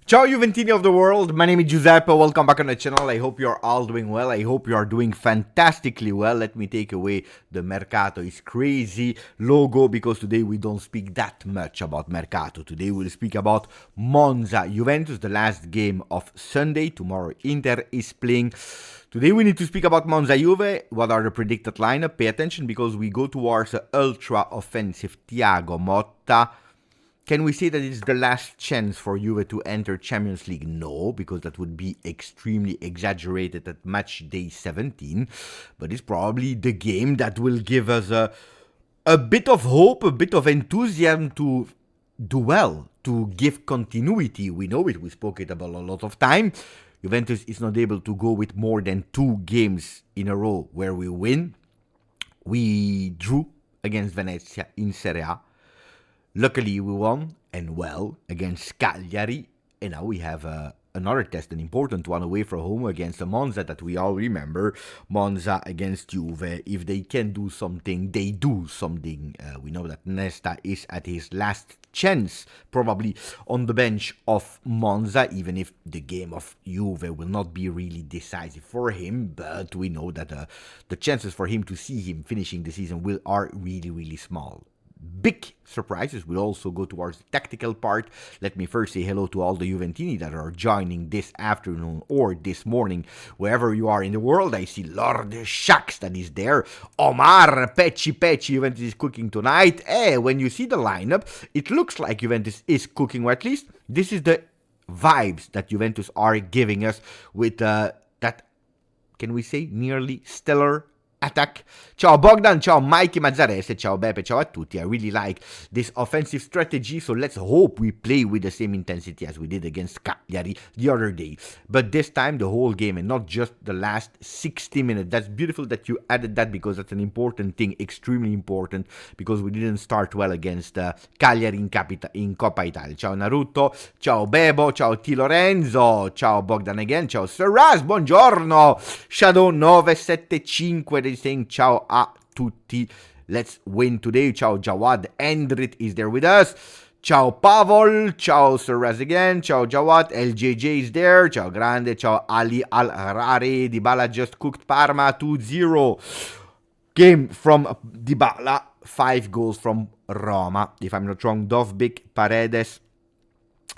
Ciao Juventini of the world, my name is Giuseppe, welcome back on the channel. I hope you're all doing well, I hope you are doing fantastically well. Let me take away the Mercato is crazy logo, because today we don't speak that much about Mercato. Today we'll speak about Monza Juventus, the last game of Sunday. Tomorrow Inter is playing. Today we need to speak about Monza Juve. What are the predicted lineup? Pay attention, because we go towards the ultra-offensive Thiago Motta. Can we say that it's the last chance for Juve to enter Champions League? No, because that would be extremely exaggerated at Matchday 17. But it's probably the game that will give us a bit of hope, a bit of enthusiasm to do well, to give continuity. We know it, we spoke it about a lot of time. Juventus is not able to go with more than 2 games in a row where we win. We drew against Venezia in Serie A. Luckily, we won, and well, against Cagliari, and now we have another test, an important one away from home against the Monza that we all remember. Monza against Juve. If they can do something, they do something. We know that Nesta is at his last chance, probably on the bench of Monza, even if the game of Juve will not be really decisive for him, but we know that the chances for him to see him finishing the season are really, really small. Big surprises. We'll also go towards the tactical part. Let me first say hello to all the Juventini that are joining this afternoon or this morning, wherever you are in the world. I see Lord Shax that is there. Omar, Pecci, Juventus is cooking tonight. When you see the lineup, it looks like Juventus is cooking, or at least this is the vibes that Juventus are giving us with that, can we say, nearly stellar attack. Ciao Bogdan, ciao Mikey Mazzarese, ciao Beppe, ciao a tutti. I really like this offensive strategy, so let's hope we play with the same intensity as we did against Cagliari the other day. But this time the whole game and not just the last 60 minutes. That's beautiful that you added that, because that's an important thing, extremely important, because we didn't start well against Cagliari in Coppa Italia. Ciao Naruto, ciao Bebo, ciao T. Lorenzo, ciao Bogdan again, ciao Serraz, buongiorno, Shadow 975 saying ciao a tutti. Let's win today. Ciao Jawad. Endrit is there with us. Ciao Pavol. Ciao Serraz again. Ciao Jawad. LJJ is there. Ciao Grande. Ciao Ali Al-Harari. Dybala just cooked Parma 2-0. Game from Dybala. 5 goals from Roma. If I'm not wrong, Dovbik, Paredes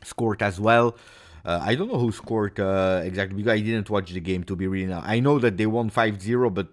scored as well. I don't know who scored exactly, because I didn't watch the game, to be really honest. I know that they won 5-0, but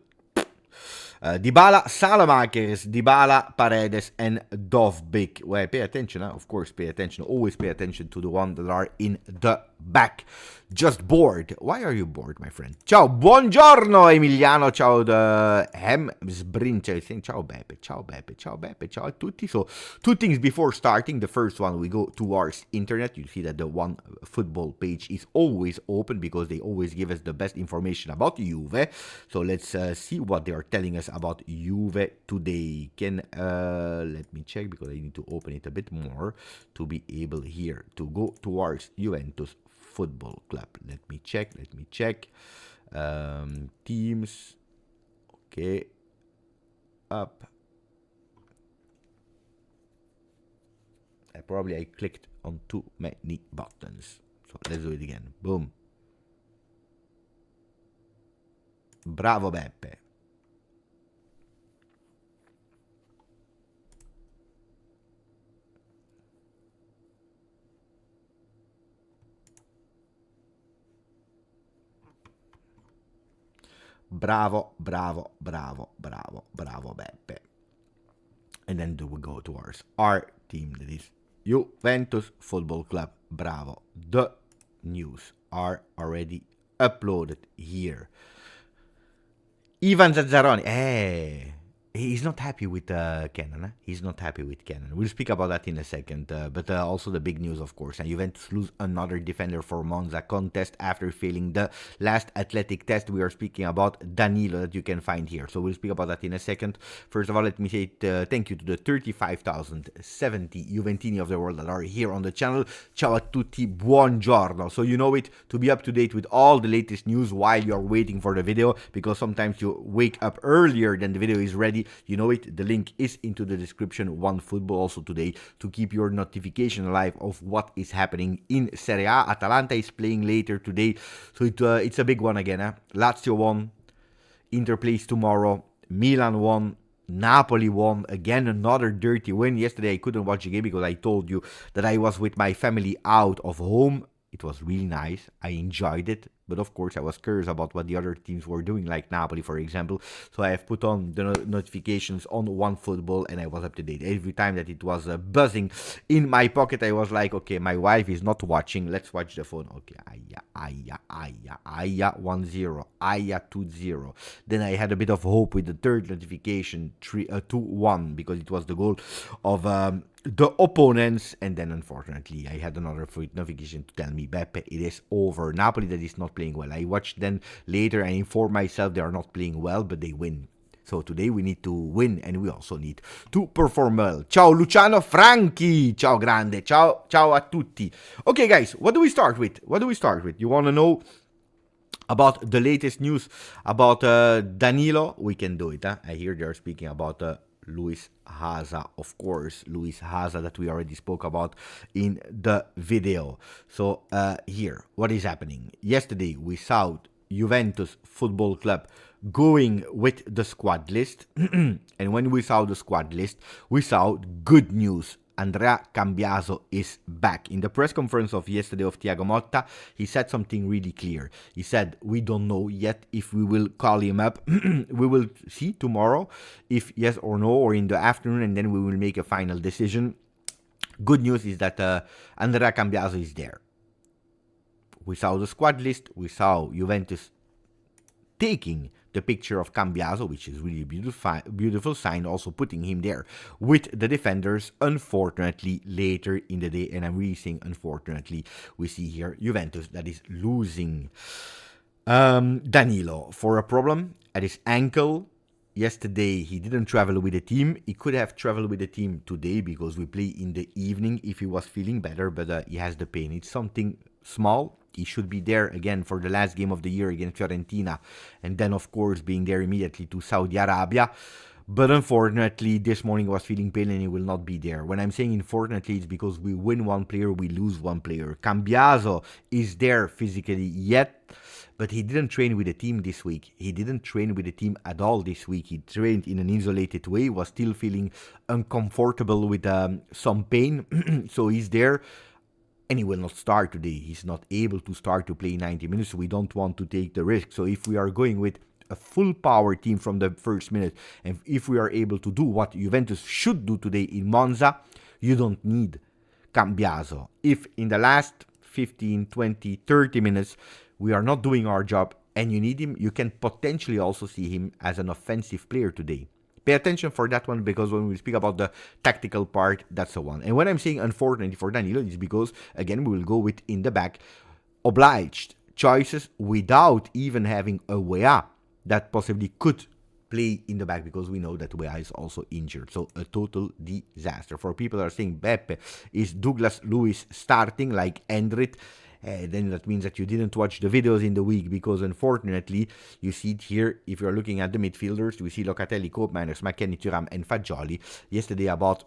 Dybala, Salamakers, Dybala, Paredes, and Dovbik. Well, pay attention, of course, pay attention. Always pay attention to the ones that are in the back. Just bored. Why are you bored, my friend? Ciao, buongiorno, Emiliano. Ciao, the Hemsbrincher. Saying ciao, Beppe, ciao, Beppe, ciao, Beppe, ciao a tutti. So, 2 things before starting. The first one, we go towards internet. You see that the One Football page is always open, because they always give us the best information about Juve. So, let's see what they are telling us about Juve today. Let me check, because I need to open it a bit more to be able here to go towards Juventus Football Club. Let me check. Teams. Okay. Up. I clicked on too many buttons. So let's do it again. Boom. Bravo Beppe. Bravo Beppe. And then we go towards our team, that is Juventus Football Club. Bravo. The news are already uploaded here. Ivan Zazzaroni. He's not happy with Canon. He's not happy with Canon. We'll speak about that in a second. But also the big news, of course. And Juventus lose another defender for Monza contest after failing the last athletic test. We are speaking about Danilo, that you can find here. So we'll speak about that in a second. First of all, let me say thank you to the 35,070 Juventini of the world that are here on the channel. Ciao a tutti, buongiorno. So you know it, to be up to date with all the latest news while you're waiting for the video, because sometimes you wake up earlier than the video is ready already, you know it. The link is into the description. One Football also today to keep your notification alive of what is happening in Serie A. Atalanta is playing later today, so it's a big one again. Lazio won, Inter plays tomorrow, Milan won, Napoli won, again another dirty win. Yesterday I couldn't watch the game because I told you that I was with my family out of home. It was really nice, I enjoyed it, but of course I was curious about what the other teams were doing, like Napoli for example, so I have put on the notifications on One Football and I was up to date. Every time that it was buzzing in my pocket, I was like, okay, my wife is not watching, let's watch the phone. Okay, Aya 1-0, Aya 2-0. Then I had a bit of hope with the third notification, 2-1, because it was the goal of the opponents, and then unfortunately I had another notification to tell me, Beppe, it is over. Napoli that is not playing well. I watched them later and informed myself they are not playing well, but they win. So today we need to win and we also need to perform well. Ciao Luciano Franchi, ciao grande, ciao a tutti. Okay guys, what do we start with? You want to know about the latest news about Danilo? We can do it. I hear they are speaking about Luiz Haza, of course, Luiz Haza that we already spoke about in the video. So here, what is happening? Yesterday we saw Juventus Football Club going with the squad list, and when we saw the squad list, we saw good news. Andrea Cambiaso is back. In the press conference of yesterday of Thiago Motta, he said something really clear. He said, we don't know yet if we will call him up. We will see tomorrow if yes or no, or in the afternoon, and then we will make a final decision. Good news is that Andrea Cambiaso is there. We saw the squad list. We saw Juventus taking the picture of Cambiaso, which is really a beautiful sign, also putting him there with the defenders. Unfortunately, later in the day, and I'm really saying unfortunately, we see here Juventus that is losing Danilo for a problem at his ankle. Yesterday, he didn't travel with the team. He could have traveled with the team today because we play in the evening if he was feeling better, but he has the pain. It's something small. He should be there again for the last game of the year against Fiorentina, and then of course being there immediately to Saudi Arabia. But unfortunately, this morning he was feeling pain and he will not be there. When I'm saying unfortunately, it's because we win one player, we lose one player. Cambiaso is there physically yet, but he didn't train with the team this week. He didn't train with the team at all this week. He trained in an isolated way, was still feeling uncomfortable with some pain. So he's there. And he will not start today. He's not able to start to play 90 minutes. So we don't want to take the risk. So if we are going with a full power team from the first minute, and if we are able to do what Juventus should do today in Monza, you don't need Cambiaso. If in the last 15, 20, 30 minutes, we are not doing our job and you need him, you can potentially also see him as an offensive player today. Pay attention for that one, because when we speak about the tactical part, that's the one. And when I'm saying unfortunately for Danilo, it's because, again, we will go with in the back, obliged choices without even having a Wea that possibly could play in the back, because we know that Wea is also injured. So a total disaster. For people that are saying, Beppe, is Douglas Luiz starting like Endrit? Then that means that you didn't watch the videos in the week, because unfortunately you see it here. If you're looking at the midfielders, we see Locatelli, Koopmeiners, McKennie, Thuram and Fagioli. Yesterday about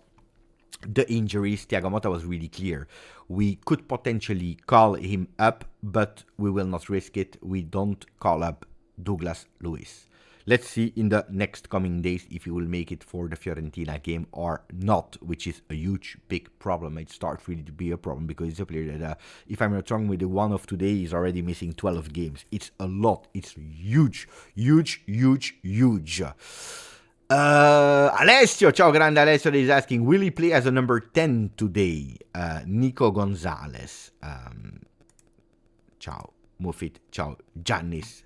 the injuries, Thiago Motta was really clear. We could potentially call him up, but we will not risk it. We don't call up Douglas Luiz. Let's see in the next coming days if he will make it for the Fiorentina game or not, which is a huge, big problem. It starts really to be a problem, because it's a player that, if I'm not wrong, with the one of today, is already missing 12 games. It's a lot. It's huge, huge, huge, huge. Alessio, ciao grande Alessio, is asking, will he play as a number 10 today? Nico Gonzalez. Ciao, Mufit. Ciao, Giannis.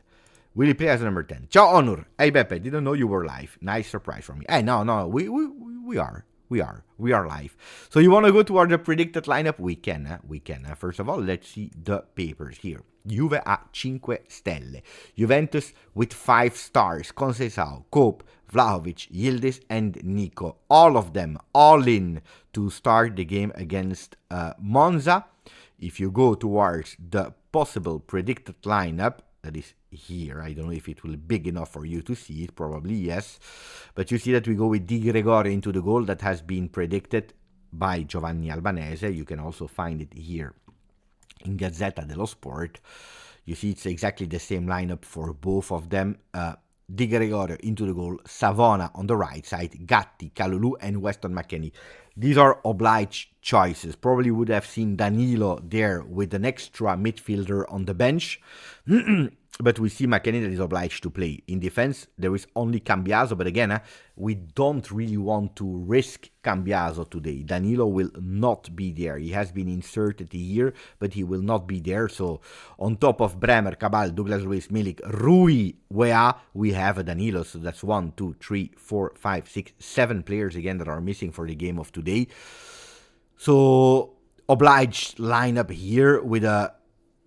Will he play as a number 10? Ciao, Onur. Hey, Beppe, didn't know you were live. Nice surprise for me. Hey, no, we are live. So you want to go toward the predicted lineup? We can. First of all, let's see the papers here. Juve a 5 stelle. Juventus with 5 stars. Conceição, Coop, Vlahovic, Yildiz, and Nico. All of them, all in to start the game against Monza. If you go towards the possible predicted lineup, that is here. I don't know if it will be big enough for you to see it, probably yes. But you see that we go with Di Gregorio into the goal that has been predicted by Giovanni Albanese. You can also find it here in Gazzetta dello Sport. You see it's exactly the same lineup for both of them. Di Gregorio into the goal, Savona on the right side, Gatti, Kalulu and Weston McKennie. These are obliged choices. Probably would have seen Danilo there with an extra midfielder on the bench. But we see McKennie that is obliged to play. In defense, there is only Cambiaso, but again, we don't really want to risk Cambiaso today. Danilo will not be there. He has been inserted here, but he will not be there. So on top of Bremer, Cabal, Douglas Luiz, Milik, Rui, Wea, we have a Danilo. So that's 1, 2, 3, 4, 5, 6, 7 players again that are missing for the game of today. So obliged lineup here with a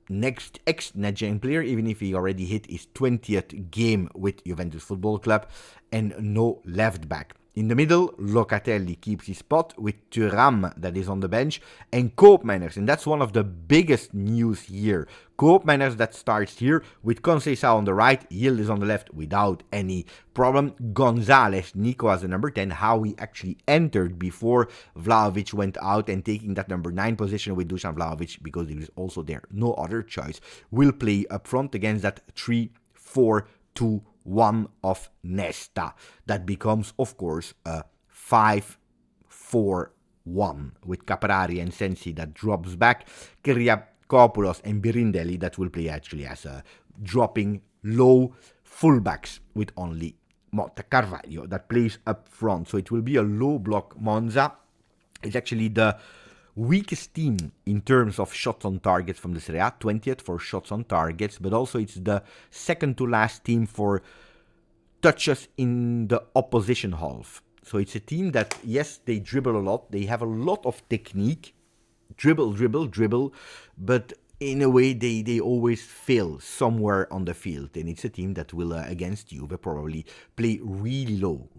next ex-Netgen player, even if he already hit his 20th game with Juventus Football Club, and no left back. In the middle, Locatelli keeps his spot with Thuram that is on the bench, and Koopmeiners, and that's one of the biggest news here. Koopmeiners that starts here with Conceição on the right, Yield is on the left without any problem. Gonzalez, Nico as the number 10, how he actually entered before Vlahovic went out and taking that number 9 position with Dusan Vlahovic because he is also there. No other choice. Will play up front against that 3-4-2-1 of Nesta. That becomes, of course, a 5-4-1 with Caprari and Sensi that drops back, Kyriakopoulos and Birindelli that will play actually as a dropping low fullbacks with only Motta Carvalho that plays up front. So it will be a low block Monza. It's actually the weakest team in terms of shots on targets from the Serie A, 20th for shots on targets, but also it's the second to last team for touches in the opposition half. So it's a team that, yes, they dribble a lot, they have a lot of technique, dribble, but in a way they always fail somewhere on the field, and it's a team that will against Juve probably play really low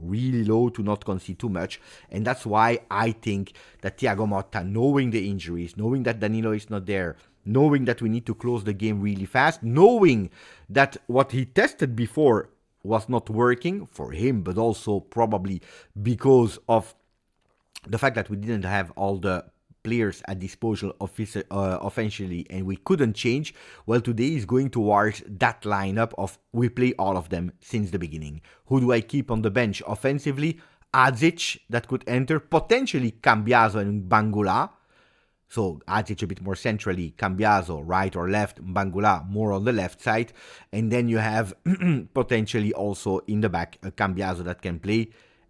to not concede too much. And that's why I think that Thiago Motta, knowing the injuries, knowing that Danilo is not there, knowing that we need to close the game really fast, knowing that what he tested before was not working for him, but also probably because of the fact that we didn't have all the players at disposal offensively and we couldn't change. Well, today is going towards that lineup of we play all of them since the beginning. Who do I keep on the bench offensively? Adzic that could enter, potentially Cambiaso and Bangula. So Adzic a bit more centrally, Cambiaso right or left, Bangula more on the left side. And then you have potentially also in the back a Cambiaso that can play,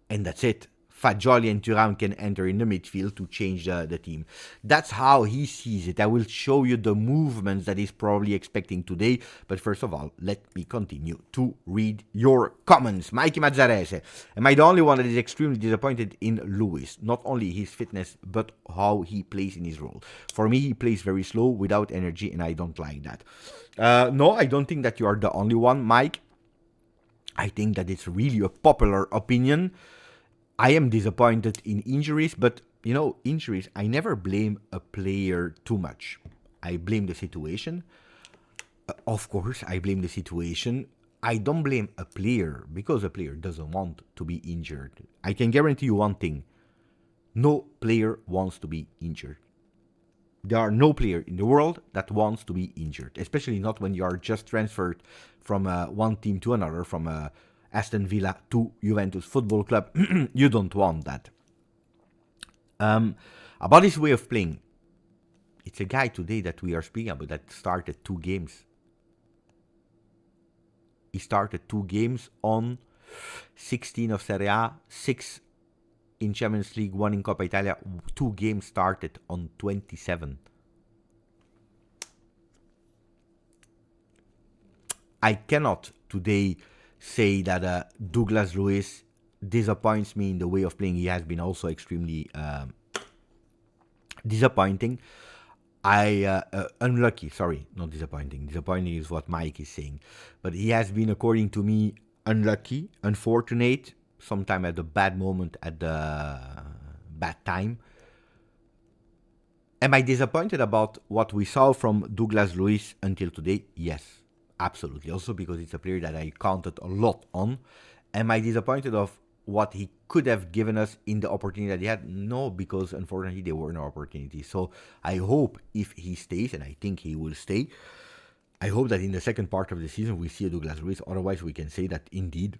and that's it. Fagioli and Thuram can enter in the midfield to change the team. That's how he sees it. I will show you the movements that he's probably expecting today. But first of all, let me continue to read your comments. Mikey Mazzarese. Am I the only one that is extremely disappointed in Luiz? Not only his fitness, but how he plays in his role. For me, he plays very slow, without energy, and I don't like that. No, I don't think that you are the only one, Mike. I think that it's really a popular opinion. I am disappointed in injuries, but, you know, injuries, I never blame a player too much. I blame the situation. Of course, I blame the situation. I don't blame a player because a player doesn't want to be injured. I can guarantee you one thing. No player wants to be injured. There are no player in the world that wants to be injured, especially not when you are just transferred from one team to another, from Aston Villa to Juventus Football Club. You don't want that. About his way of playing, it's a guy today that we are speaking about that started 2 games. He started 2 games on 16 of Serie A, 6 in Champions League, 1 in Coppa Italia. 2 games started on 27. I cannot today say that Douglas Luiz disappoints me in the way of playing. He has been also extremely disappointing. Unlucky, sorry, not disappointing. Disappointing is what Mike is saying. But he has been, according to me, unlucky, unfortunate, sometime at the bad moment, at the bad time. Am I disappointed about what we saw from Douglas Luiz until today? Yes. Absolutely. Also because it's a player that I counted a lot on. Am I disappointed of what he could have given us in the opportunity that he had? No, because unfortunately there were no opportunities. So I hope if he stays, and I think he will stay, I hope that in the second part of the season we see a Douglas Luiz. Otherwise, we can say that indeed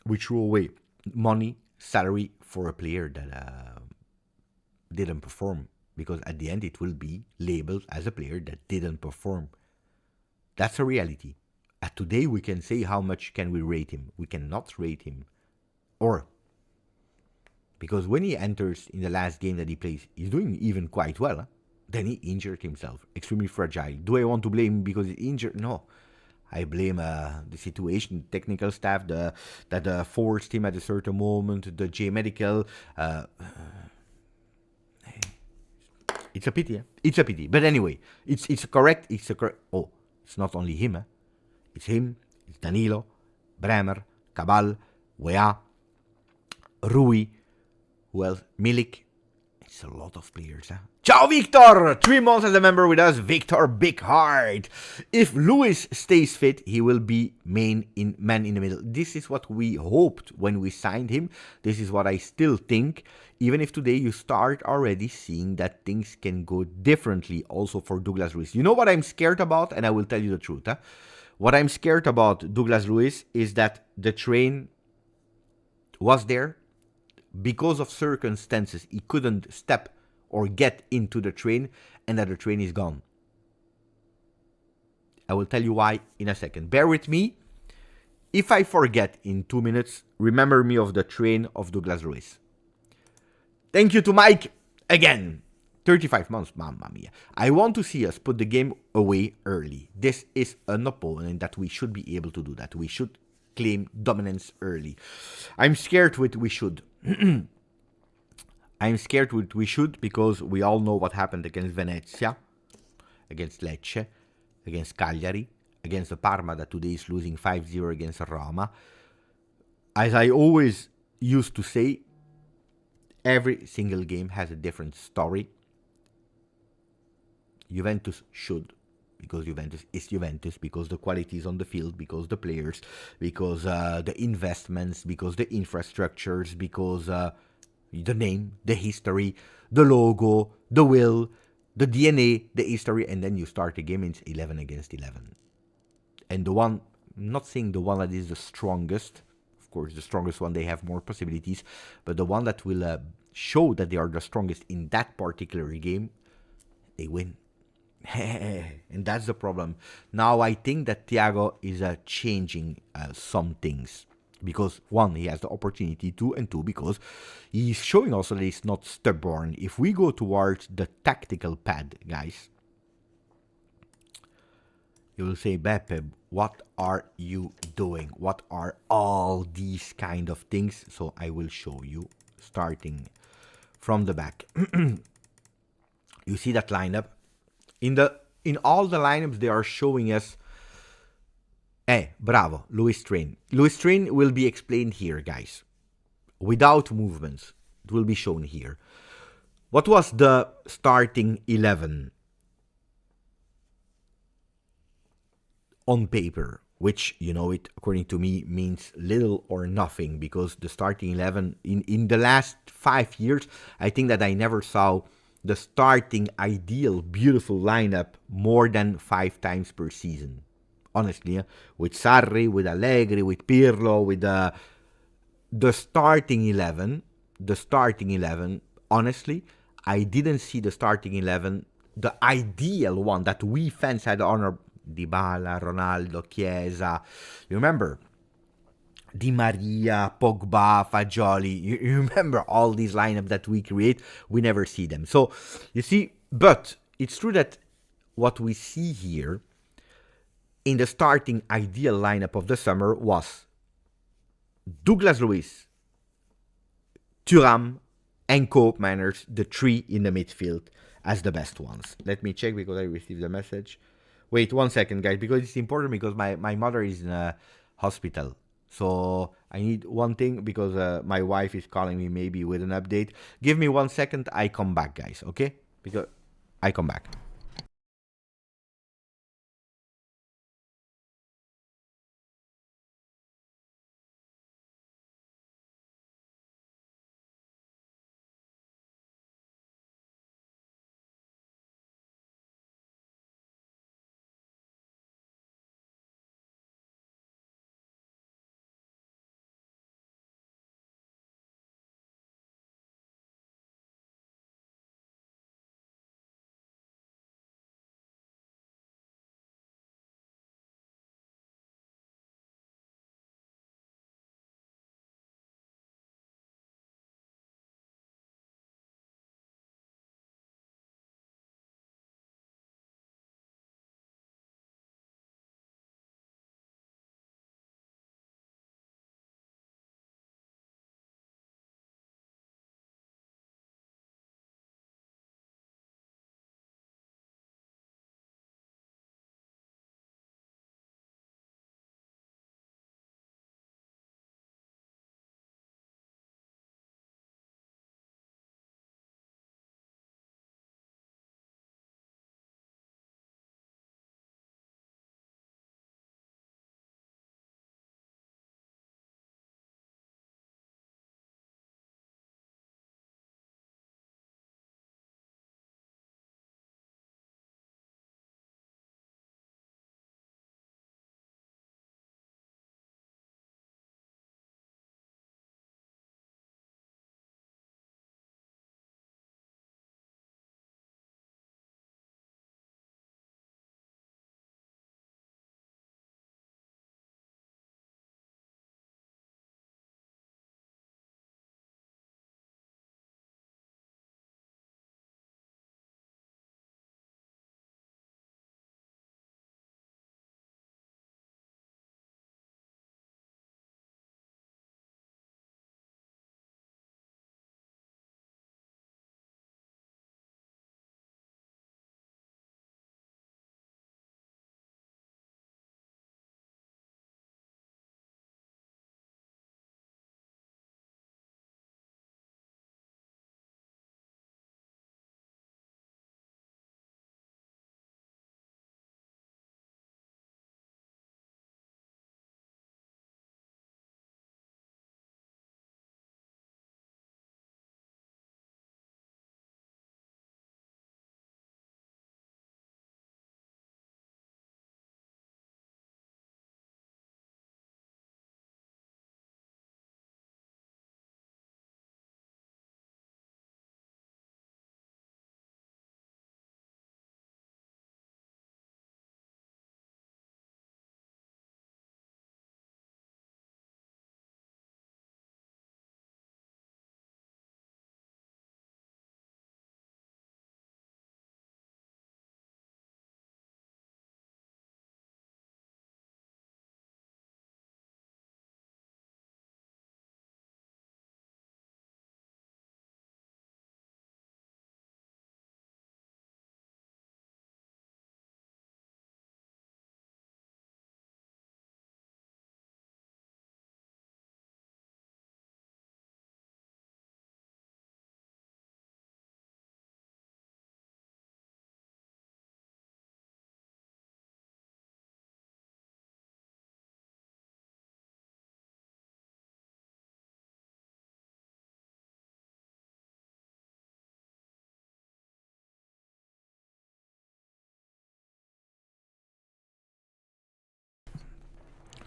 we threw away money, salary for a player that didn't perform. Because at the end, it will be labeled as a player that didn't perform. That's a reality. Today, we can say how much can we rate him. We cannot rate him. Or, because when he enters in the last game that he plays, he's doing even quite well. Huh? Then he injured himself. Extremely fragile. Do I want to blame him because he's injured? No. I blame the situation, the technical staff that forced him at a certain moment, the J Medical. It's a pity. It's a pity. But anyway, it's correct. Oh, it's not only him. It's him. It's Danilo, Bremer, Cabal, Weah, Rui. Who else? Milik. It's a lot of players. Ciao, Victor! 3 months as a member with us. Victor Big Heart. If Luiz stays fit, he will be man in the middle. This is what we hoped when we signed him. This is what I still think. Even if today you start already seeing that things can go differently also for Douglas Luiz. You know what I'm scared about? And I will tell you the truth. What I'm scared about Douglas Luiz is that the train was there. Because of circumstances, he couldn't step or get into the train, and that the train is gone. I will tell you why in a second. Bear with me. If I forget in 2 minutes, remember me of the train of Douglas Luiz. Thank you to Mike again. 35 months, mamma mia. I want to see us put the game away early. This is an opponent that we should be able to do that. We should claim dominance early. I'm scared with we should. I'm scared with we should because we all know what happened against Venezia, against Lecce, against Cagliari, against the Parma that today is losing 5-0 against Roma. As I always used to say, every single game has a different story. Juventus should, because Juventus is Juventus, because the quality is on the field, because the players, because the investments, because the infrastructures, because the name, the history, the logo, the will, the DNA, the history, and then you start a game, it's 11 against 11. And the one, I'm not saying the one that is the strongest, of course, the strongest one, they have more possibilities, but the one that will show that they are the strongest in that particular game, they win. And that's the problem. Now I think that Thiago is changing some things. Because, one, he has the opportunity to, and two, because he's showing also that he's not stubborn. If we go towards the tactical pad, guys, you will say, Beppe, what are you doing? What are all these kind of things? So I will show you, starting from the back. You see that lineup? In all the lineups, they are showing us. Bravo, Luiz Train. Luiz Train will be explained here, guys. Without movements, it will be shown here. What was the starting 11 on paper? Which, you know, it according to me means little or nothing, because the starting 11 in the last 5 years, I think that I never saw the starting ideal, beautiful lineup more than 5 times per season. Honestly, with Sarri, with Allegri, with Pirlo, with the starting 11, honestly, I didn't see the starting 11, the ideal one that we fans had honor. Dybala, Ronaldo, Chiesa, you remember? Di Maria, Pogba, Fagioli, you remember all these lineups that we create? We never see them. So, you see, but it's true that what we see here in the starting ideal lineup of the summer was Douglas Luiz, Thuram, and Koopmeiners, the 3 in the midfield, as the best ones. Let me check because I received a message. Wait 1 second, guys, because it's important, because my mother is in a hospital. So I need one thing, because my wife is calling me maybe with an update. Give me 1 second, I come back, guys, okay? Because I come back.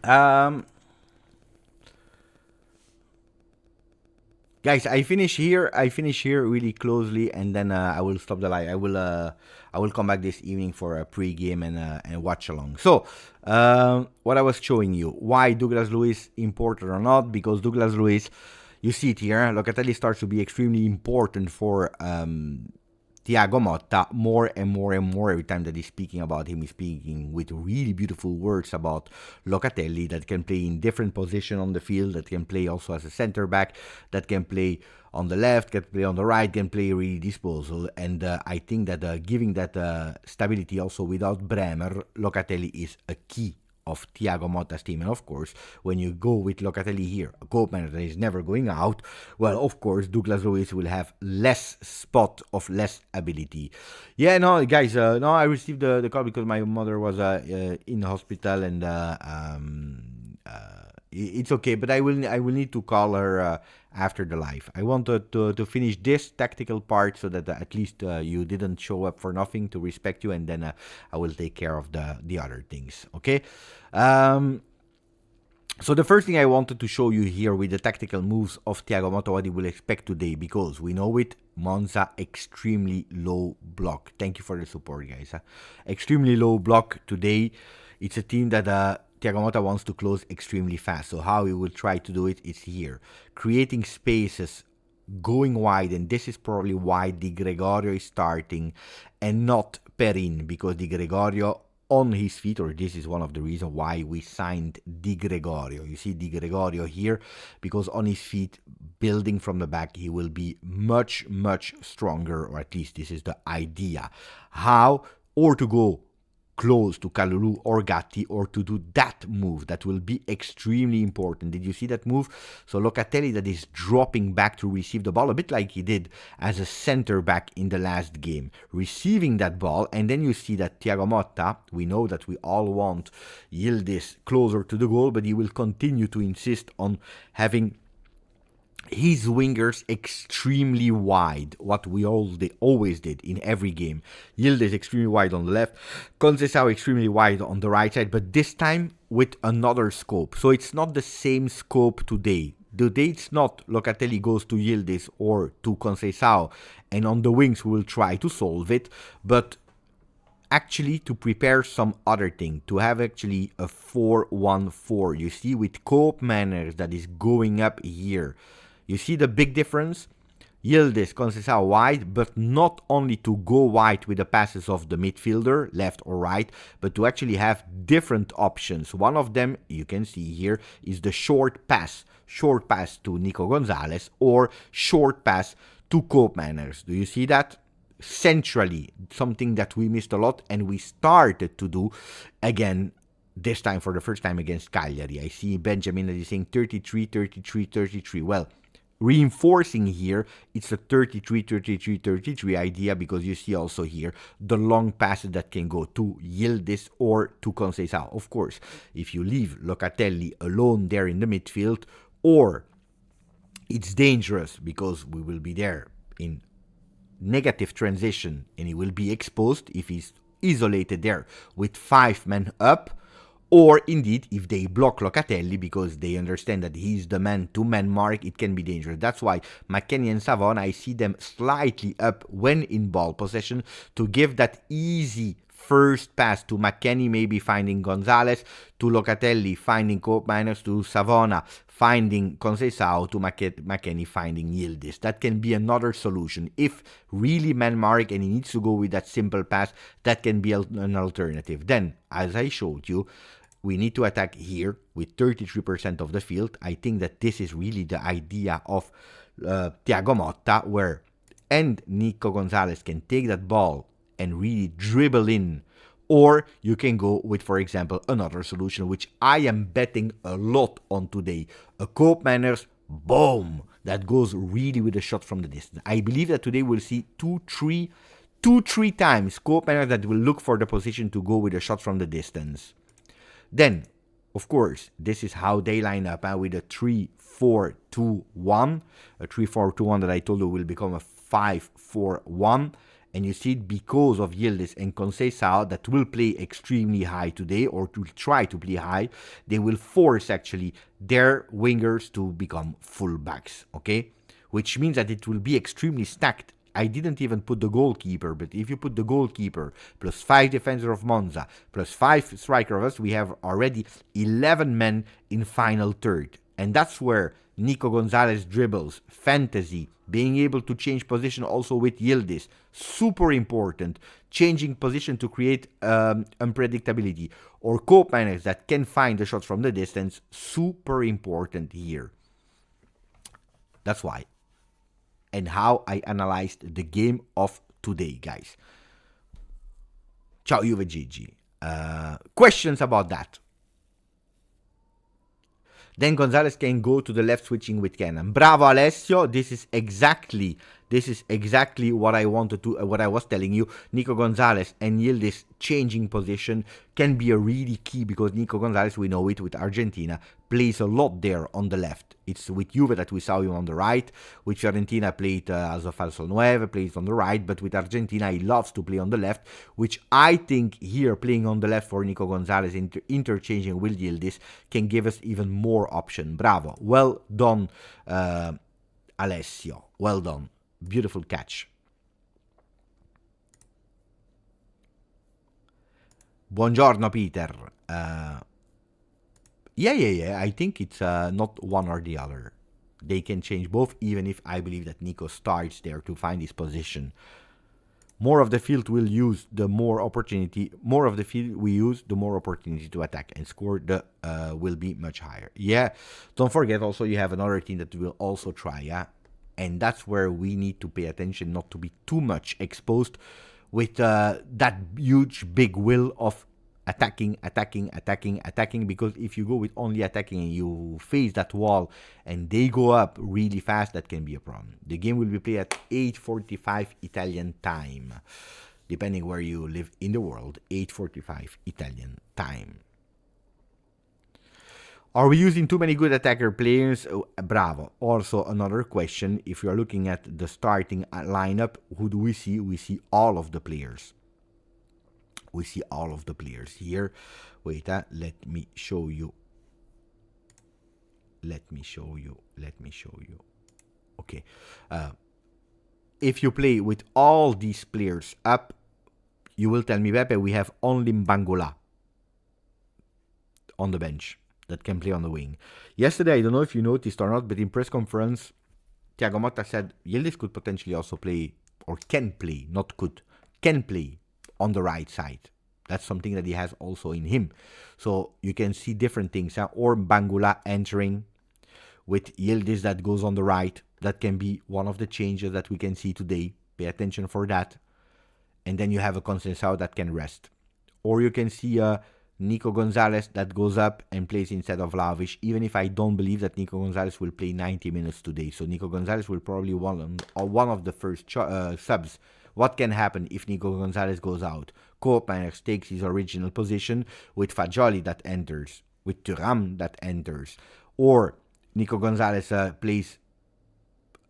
Um, Guys, I finish here. I finish here really closely, and then I will stop the live. I will come back this evening for a pre-game and watch along. So, what I was showing you, why Douglas Luiz important or not? Because Douglas Luiz, you see it here. Locatelli starts to be extremely important for Thiago Motta more and more and more. Every time that he's speaking about him, he's speaking with really beautiful words about Locatelli, that can play in different positions on the field, that can play also as a center back, that can play on the left, can play on the right, can play really disposal. And I think that giving that stability also without Bremer, Locatelli is a key of Thiago Motta's team. And of course, when you go with Locatelli here, a Koopmeiners that is never going out, well, of course, Douglas Luiz will have less spot of less ability. Yeah, no, guys, no, I received the call because my mother was in the hospital, and it's okay, but I will need to call her after the live. I wanted to finish this tactical part so that at least you didn't show up for nothing, to respect you, and then I will take care of the other things. Okay. So the first thing I wanted to show you here with the tactical moves of Thiago Motta, what he will expect today, because we know it, Monza extremely low block. Thank you for the support, guys. Extremely low block today. It's a team that Thiago Motta wants to close extremely fast. So how he will try to do it is here, creating spaces, going wide, and this is probably why Di Gregorio is starting and not Perin, because Di Gregorio on his feet, or this is one of the reasons why we signed Di Gregorio. You see Di Gregorio here, because on his feet, building from the back, he will be much, much stronger, or at least this is the idea. How? Or to go close to Kalulu or Gatti, or to do that move that will be extremely important. Did you see that move? So Locatelli that is dropping back to receive the ball, a bit like he did as a center back in the last game, receiving that ball, and then you see that Thiago Motta, we know that we all want Yildiz closer to the goal, but he will continue to insist on having his wingers extremely wide, what we always did in every game. Yildiz extremely wide on the left, Conceição extremely wide on the right side, but this time with another scope. So it's not the same scope today. Today it's not Locatelli goes to Yildiz or to Conceição, and on the wings we will try to solve it, but actually to prepare some other thing, to have actually a 4-1-4. You see, with Koopmeiners that is going up here. You see the big difference? Yildiz, Conceição wide, but not only to go wide with the passes of the midfielder, left or right, but to actually have different options. One of them, you can see here, is the short pass to Nico Gonzalez, or short pass to Koopmeiners. Do you see that? Centrally, something that we missed a lot, and we started to do again this time for the first time against Cagliari. I see Benjamin that is saying 33, 33, 33. Well, reinforcing here, it's a 33, 33, 33 idea, because you see also here the long passes that can go to Yildiz or to Conceição. Of course, if you leave Locatelli alone there in the midfield, or it's dangerous because we will be there in negative transition and he will be exposed if he's isolated there with 5 men up, or indeed if they block Locatelli because they understand that he's the man-to-man mark, it can be dangerous. That's why McKennie and Savon, I see them slightly up when in ball possession, to give that easy first pass to McKennie, maybe finding Gonzalez, to Locatelli finding Koopmeiners, to Savona finding Conceição, to McKennie finding Yildiz. That can be another solution. If really man mark and he needs to go with that simple pass, that can be an alternative. Then, as I showed you, we need to attack here with 33% of the field. I think that this is really the idea of Thiago Motta, where and Nico Gonzalez can take that ball and really dribble in, or you can go with, for example, another solution, which I am betting a lot on today. A Koopmeiners, boom, that goes really with a shot from the distance. I believe that today we'll see two, three times Koopmeiners that will look for the position to go with a shot from the distance. Then, of course, this is how they line up with a 3-4-2-1. A 3-4-2-1 that I told you will become a 5-4-1. And you see it because of Yildiz and Conceição that will play extremely high today, or to try to play high. They will force actually their wingers to become fullbacks, okay? Which means that it will be extremely stacked. I didn't even put the goalkeeper, but if you put the goalkeeper plus 5 defender of Monza plus 5 striker of us, we have already 11 men in final third. And that's where Nico Gonzalez dribbles, fantasy, being able to change position also with Yildiz, super important. Changing position to create unpredictability. Or Koopmeiners that can find the shots from the distance, super important here. That's why. And how I analyzed the game of today, guys. Ciao Juventini. Questions about that? Then Gonzalez can go to the left, switching with Cannon. Bravo, Alessio. This is exactly what I wanted to, what I was telling you. Nico Gonzalez and Yildiz changing position can be a really key, because Nico Gonzalez, we know it with Argentina, plays a lot there on the left. It's with Juve that we saw him on the right. With Fiorentina played as a falso 9, plays on the right. But with Argentina, he loves to play on the left, which I think here, playing on the left for Nico Gonzalez, interchanging with Yildiz, can give us even more option. Bravo. Well done, Alessio. Well done. Beautiful catch. Buongiorno, Peter. Yeah. I think it's not one or the other. They can change both, even if I believe that Nico starts there to find his position. More of the field will use, the more opportunity. More of the field we use, the more opportunity to attack and score the will be much higher. Yeah. Don't forget also you have another team that will also try. Yeah. And that's where we need to pay attention, not to be too much exposed with that huge big will of attacking, because if you go with only attacking and you face that wall and they go up really fast, that can be a problem. The game will be played at 8:45 Italian time, depending where you live in the world. 8:45 Italian time. Are we using too many good attacker players? Oh, bravo. Also, another question. If you are looking at the starting lineup, who do we see? We see all of the players. We see all of the players here. Wait, let me show you. Okay. If you play with all these players up, you will tell me, Pepe, we have only Mbangula on the bench that can play on the wing. Yesterday, I don't know if you noticed or not, but in press conference, Thiago Motta said Yildiz could potentially also play, or can play, not could, can play on the right side. That's something that he has also in him. So you can see different things. Or Mbangula entering with Yildiz that goes on the right. That can be one of the changes that we can see today. Pay attention for that. And then you have a Conceição that can rest. Or you can see Nico Gonzalez that goes up and plays instead of Vlahovic, even if I don't believe that Nico Gonzalez will play 90 minutes today. So Nico Gonzalez will probably one of the first subs. What can happen if Nico Gonzalez goes out? Koopmeiners takes his original position with Fagioli that enters, with Thuram that enters. Or Nico Gonzalez plays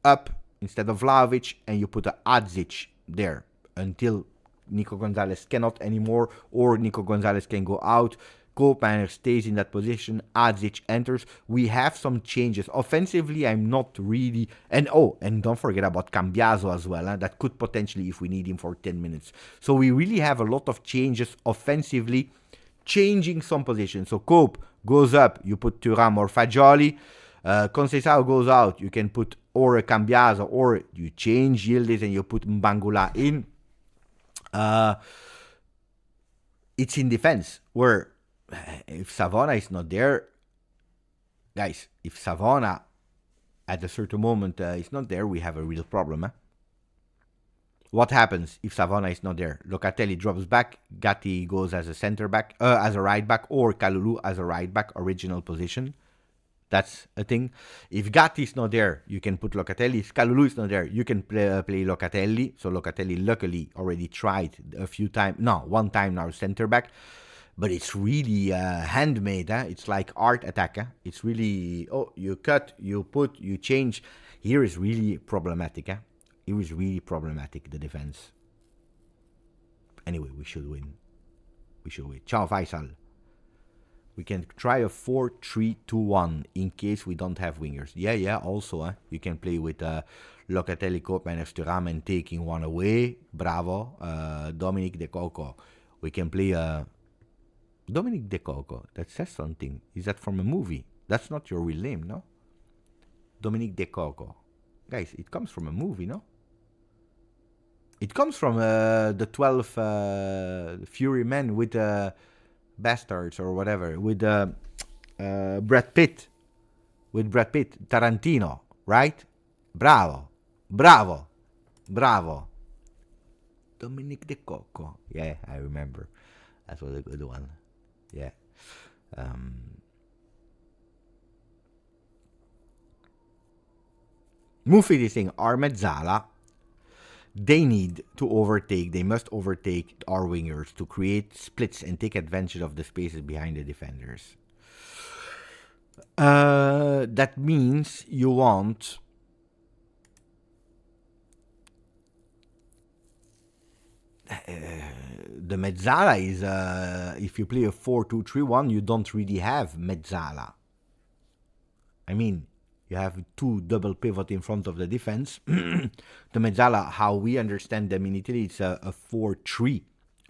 up instead of Vlahovic, and you put a Adzic there until Nico Gonzalez cannot anymore, or Nico Gonzalez can go out. Koopmeiners stays in that position. Adzic enters. We have some changes. Offensively, I'm not really... And don't forget about Cambiaso as well. That could potentially, if we need him for 10 minutes. So we really have a lot of changes offensively, changing some positions. So Coop goes up, you put Thuram or Fagioli. Conceição goes out, you can put or a Cambiaso, or you change Yildiz and you put Mbangula in. It's in defense, where if Savona is not there, guys, if Savona at a certain moment is not there, we have a real problem. What happens if Savona is not there? Locatelli drops back, Gatti goes as a center back, as a right back, or Kalulu as a right back, original position. That's a thing. If Gatti is not there, you can put Locatelli. If Kalulu is not there, you can play Locatelli. So Locatelli luckily already tried a few times. No, one time now center back. But it's really handmade. It's like art attack. It's really, you cut, you put, you change. Here is really problematic. It was really problematic, the defense. Anyway, we should win. We should win. Ciao, Faisal. We can try a 4-3-2-1 in case we don't have wingers. Yeah, also, you can play with Locatelli, Koopmeiners, and taking one away. Bravo. Dominic De Coco. We can play Dominic De Coco. That says something. Is that from a movie? That's not your real name, no? Dominic De Coco. Guys, it comes from a movie, no? It comes from the 12 Fury Men with Bastards or whatever, with Brad Pitt. With Brad Pitt. Tarantino, right? Bravo. Dominic De Coco. Yeah, I remember. That was a good one. Yeah. Mufi is saying our mezzala. They must overtake our wingers to create splits and take advantage of the spaces behind the defenders. That means you want the mezzala is if you play a 4-2-3-1, you don't really have mezzala. I mean, you have two double pivot in front of the defense. The mezzala, how we understand them in Italy, it's a 4-3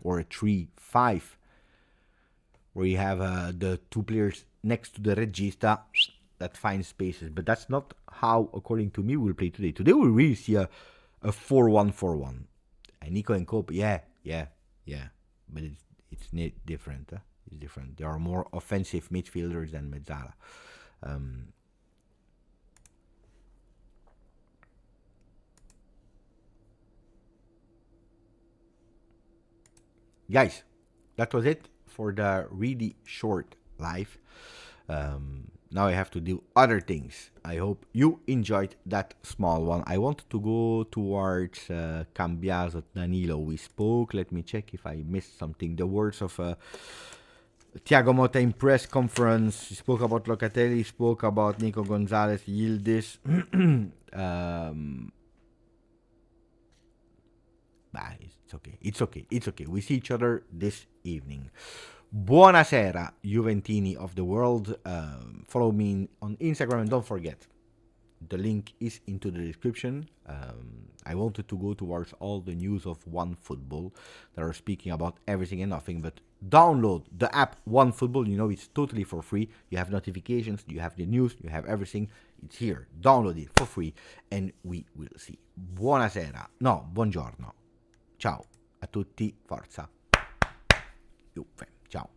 or a 3-5, where you have the two players next to the regista that finds spaces. But that's not how, according to me, we'll play today. Today we'll really see a 4-1-4-1. And Nico and Coop, yeah. But it's different. It's different. There are more offensive midfielders than mezzala. Guys, that was it for the really short live. Now I have to do other things. I hope you enjoyed that small one. I wanted to go towards Cambiaso, Danilo. We spoke. Let me check if I missed something. The words of Thiago Motta in press conference. He spoke about Locatelli. He spoke about Nico Gonzalez, Yildiz. It's okay. We see each other this evening. Buonasera, Juventini of the world. Follow me on Instagram, and don't forget, the link is into the description. I wanted to go towards all the news of OneFootball that are speaking about everything and nothing, but download the app OneFootball. You know, it's totally for free. You have notifications, you have the news, you have everything. It's here. Download it for free, and we will see. Buonasera. No, buongiorno. Ciao a tutti. Forza Juve. Ciao.